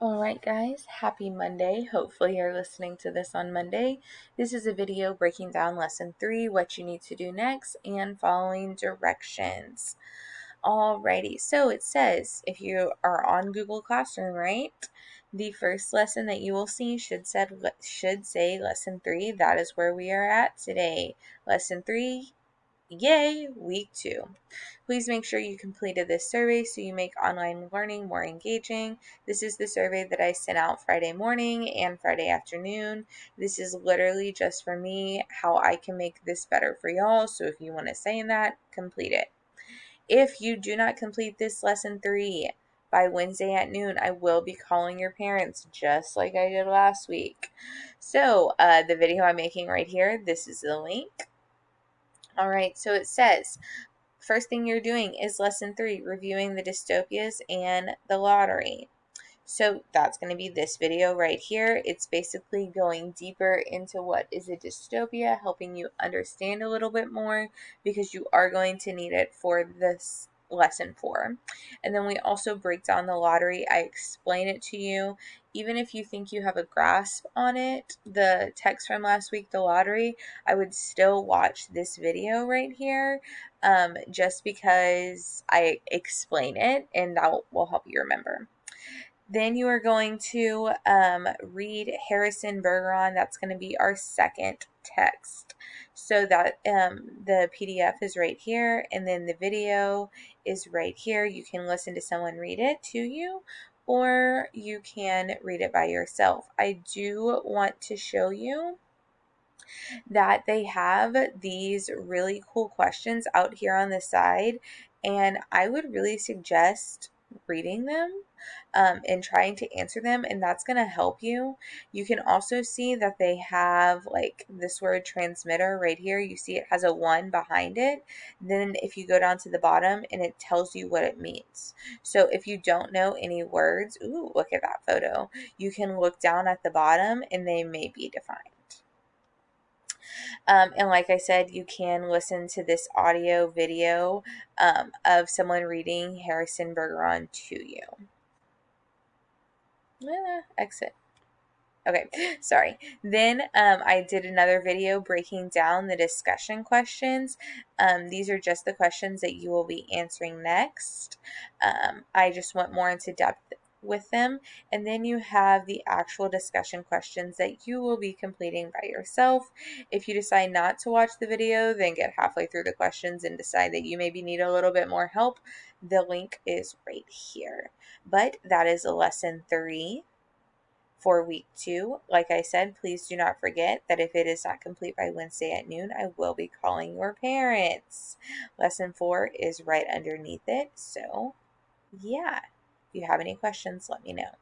Alright guys, happy Monday. Hopefully you're listening to this on Monday. This is a video breaking down lesson 3, what you need to do next, and following directions. Alrighty, so it says, if you are on Google Classroom, right, the first lesson that you will see should say lesson 3. That is where we are at today. Lesson 3, yay, week 2. Please make sure you completed this survey so you make online learning more engaging. This is the survey that I sent out Friday morning and Friday afternoon. This is literally just for me, how I can make this better for y'all. So if you want to say that, complete it. If you do not complete this lesson 3 by Wednesday at noon, I will be calling your parents just like I did last week. So the video I'm making right here, this is the link. All right, so it says, first thing you're doing is lesson 3, reviewing the dystopias and the lottery. So that's going to be this video right here. It's basically going deeper into what is a dystopia, helping you understand a little bit more because you are going to need it for this lesson 4. And then we also break down the lottery. I explain it to you. Even if you think you have a grasp on it, the text from last week, the lottery, I would still watch this video right here just because I explain it, and that will help you remember. Then you are going to read Harrison Bergeron. That's going to be our second text. So that the PDF is right here, and then the video is right here. You can listen to someone read it to you, or you can read it by yourself. I do want to show you that they have these really cool questions out here on the side, and I would really suggest reading them and trying to answer them, and that's going to help you. You can also see that they have like this word transmitter right here. You see it has a 1 behind it. Then if you go down to the bottom, and it tells you what it means. So if you don't know any words, ooh, look at that photo. You can look down at the bottom and they may be defined. And like I said, you can listen to this audio video of someone reading Harrison Bergeron to you. Exit. Okay, sorry. Then I did another video breaking down the discussion questions. These are just the questions that you will be answering next. I just went more into depth with them. And then you have the actual discussion questions that you will be completing by yourself. If you decide not to watch the video, then get halfway through the questions and decide that you maybe need a little bit more help, the link is right here. But that is lesson 3 for week 2. Like I said, please do not forget that if it is not complete by Wednesday at noon, I will be calling your parents. Lesson 4 is right underneath it. So, yeah, if you have any questions, let me know.